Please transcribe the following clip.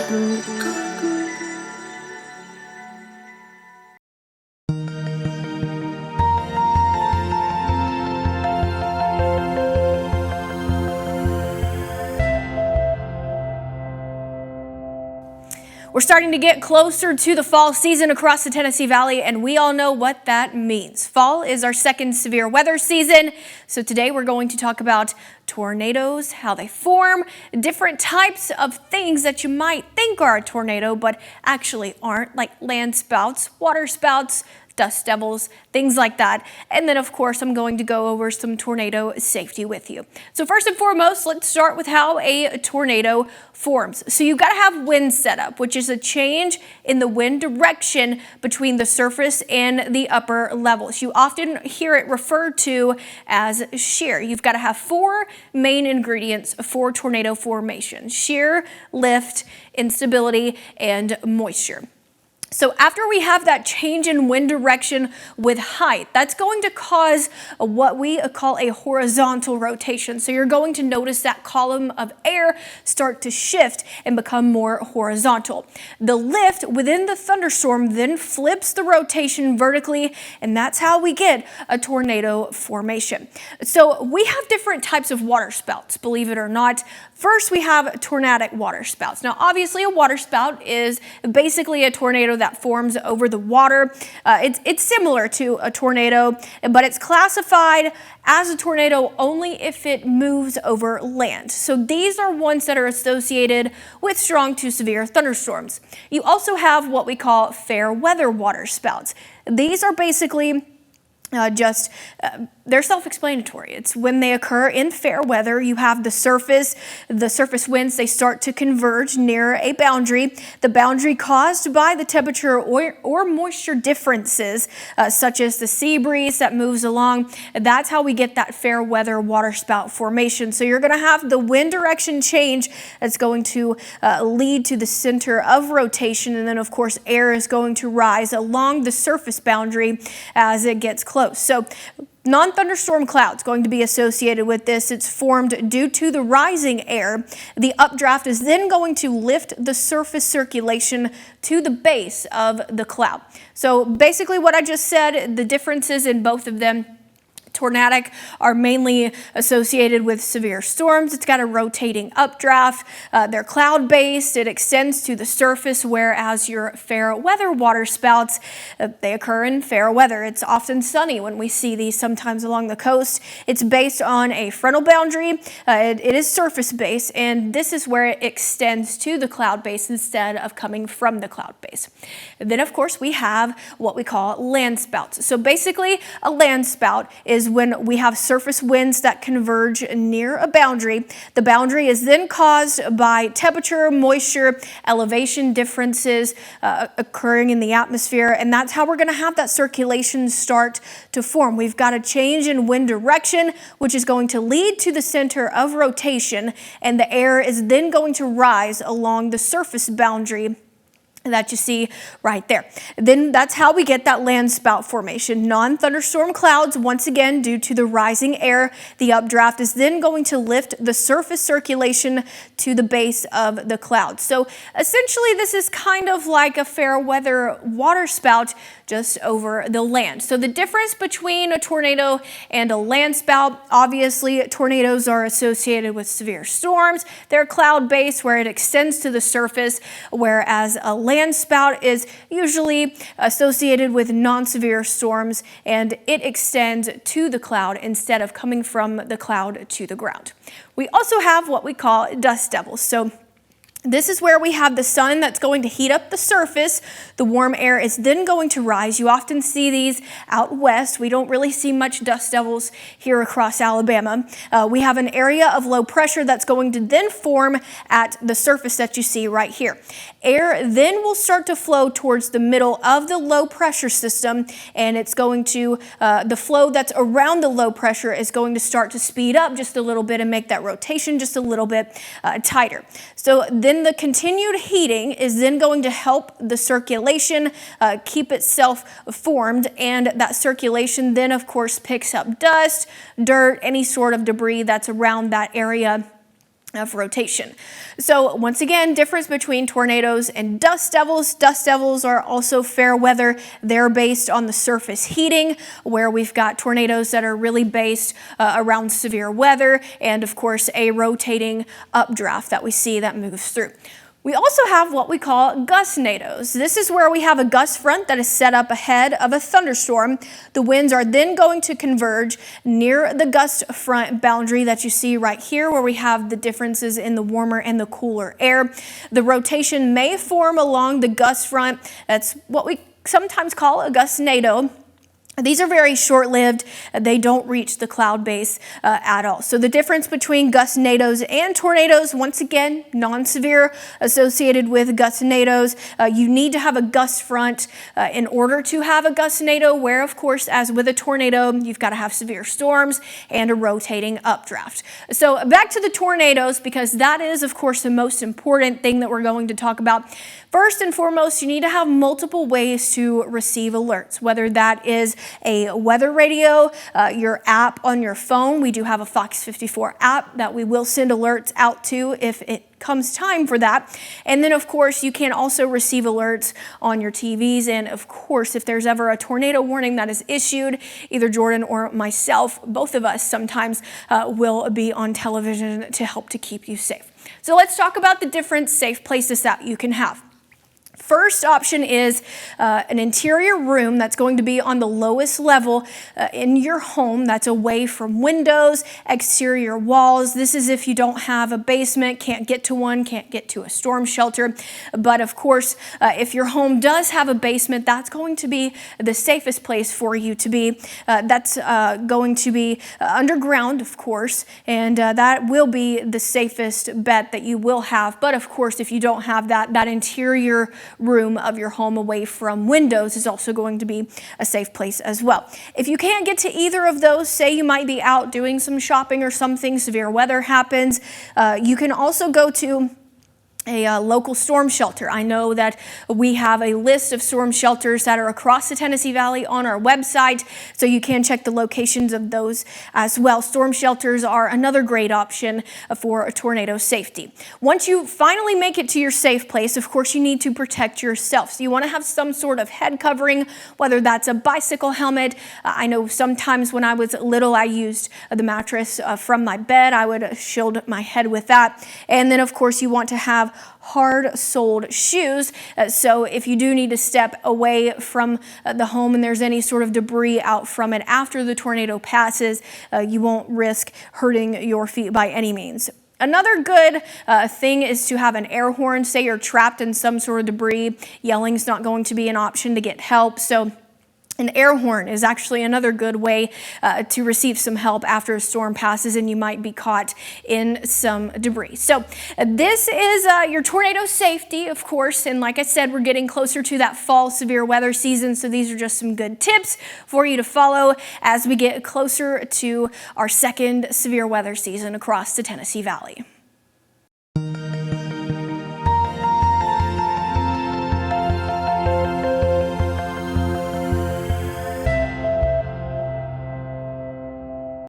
We're starting to get closer to the fall season across the Tennessee Valley, and we all know what that means. Fall is our second severe weather season, so today we're going to talk about tornadoes, how they form, different types of things that you might think are a tornado but actually aren't, like land spouts, water spouts, dust devils, things like that. And then, of course, I'm going to go over some tornado safety with you. So first and foremost, let's start with how a tornado forms. So you've got to have wind setup, which is a change in the wind direction between the surface and the upper levels. You often hear it referred to as shear. You've got to have four main ingredients for tornado formation: shear, lift, instability, and moisture. So after we have that change in wind direction with height, that's going to cause what we call a horizontal rotation. So you're going to notice that column of air start to shift and become more horizontal. The lift within the thunderstorm then flips the rotation vertically, and that's how we get a tornado formation. So we have different types of water spouts, believe it or not. First, we have tornadic water spouts. Now, obviously, a water spout is basically a tornado that forms over the water. It's similar to a tornado, but it's classified as a tornado only if it moves over land. So these are ones that are associated with strong to severe thunderstorms. You also have what we call fair weather water spouts. These are basically they're self-explanatory. It's when they occur in fair weather. You have the surface winds, they start to converge near a boundary. The boundary caused by the temperature or moisture differences, such as the sea breeze that moves along. That's how we get that fair weather water spout formation. So you're going to have the wind direction change that's going to lead to the center of rotation. And then, of course, air is going to rise along the surface boundary as it gets close. So non-thunderstorm clouds going to be associated with this. It's formed due to the rising air. The updraft is then going to lift the surface circulation to the base of the cloud. So basically what I just said, the differences in both of them. Tornadic are mainly associated with severe storms. It's got a rotating updraft. They're cloud-based. It extends to the surface, whereas your fair weather water spouts, they occur in fair weather. It's often sunny when we see these sometimes along the coast. It's based on a frontal boundary. It is surface-based, and this is where it extends to the cloud base instead of coming from the cloud base. And then, of course, we have what we call land spouts. So basically, a land spout is when we have surface winds that converge near a boundary. The boundary is then caused by temperature, moisture, elevation differences occurring in the atmosphere, and that's how we're going to have that circulation start to form. We've got a change in wind direction, which is going to lead to the center of rotation, and the air is then going to rise along the surface boundary that you see right there. Then that's how we get that land spout formation. Non-thunderstorm clouds, once again, due to the rising air, the updraft is then going to lift the surface circulation to the base of the cloud. So essentially, this is kind of like a fair weather water spout just over the land. So the difference between a tornado and a land spout, obviously tornadoes are associated with severe storms. They're cloud-based where it extends to the surface, whereas a land spout is usually associated with non-severe storms and it extends to the cloud instead of coming from the cloud to the ground. We also have what we call dust devils. So this is where we have the sun that's going to heat up the surface. The warm air is then going to rise. You often see these out west. We don't really see much dust devils here across Alabama. We have an area of low pressure that's going to then form at the surface that you see right here. Air then will start to flow towards the middle of the low pressure system, and it's going to, the flow that's around the low pressure is going to start to speed up just a little bit and make that rotation just a little bit tighter. So then the continued heating is then going to help the circulation keep itself formed, and that circulation then of course picks up dust, dirt, any sort of debris that's around that area of rotation. So once again, difference between tornadoes and dust devils. Dust devils are also fair weather. They're based on the surface heating, where we've got tornadoes that are really based around severe weather and of course a rotating updraft that we see that moves through. We also have what we call gustnadoes. This is where we have a gust front that is set up ahead of a thunderstorm. The winds are then going to converge near the gust front boundary that you see right here, where we have the differences in the warmer and the cooler air. The rotation may form along the gust front. That's what we sometimes call a gustnado. These are very short-lived. They don't reach the cloud base at all. So the difference between gustnadoes and tornadoes, once again, non-severe associated with gustnadoes. You need to have a gust front in order to have a gustnado, where, of course, as with a tornado, you've got to have severe storms and a rotating updraft. So back to the tornadoes, because that is, of course, the most important thing that we're going to talk about. First and foremost, you need to have multiple ways to receive alerts, whether that is a weather radio, your app on your phone. We do have a Fox 54 app that we will send alerts out to if it comes time for that. And then, of course, you can also receive alerts on your TVs. And of course, if there's ever a tornado warning that is issued, either Jordan or myself, both of us sometimes will be on television to help to keep you safe. So let's talk about the different safe places that you can have. First option is an interior room that's going to be on the lowest level in your home, that's away from windows, exterior walls. This is if you don't have a basement, can't get to one, can't get to a storm shelter. But of course, if your home does have a basement, that's going to be the safest place for you to be. That's going to be underground, of course, and that will be the safest bet that you will have. But of course, if you don't have that, that interior room of your home away from windows is also going to be a safe place as well. If you can't get to either of those, say you might be out doing some shopping or something, severe weather happens, you can also go to a local storm shelter. I know that we have a list of storm shelters that are across the Tennessee Valley on our website, so you can check the locations of those as well. Storm shelters are another great option for a tornado safety. Once you finally make it to your safe place, of course, you need to protect yourself. So you want to have some sort of head covering, whether that's a bicycle helmet. I know sometimes when I was little, I used the mattress from my bed. I would shield my head with that. And then, of course, you want to have hard-soled shoes, so if you do need to step away from the home and there's any sort of debris out from it after the tornado passes, you won't risk hurting your feet by any means. Another good thing is to have an air horn. Say you're trapped in some sort of debris, yelling's not going to be an option to get help, so an air horn is actually another good way to receive some help after a storm passes and you might be caught in some debris. So this is your tornado safety, of course, and like I said, we're getting closer to that fall severe weather season, so these are just some good tips for you to follow as we get closer to our second severe weather season across the Tennessee Valley.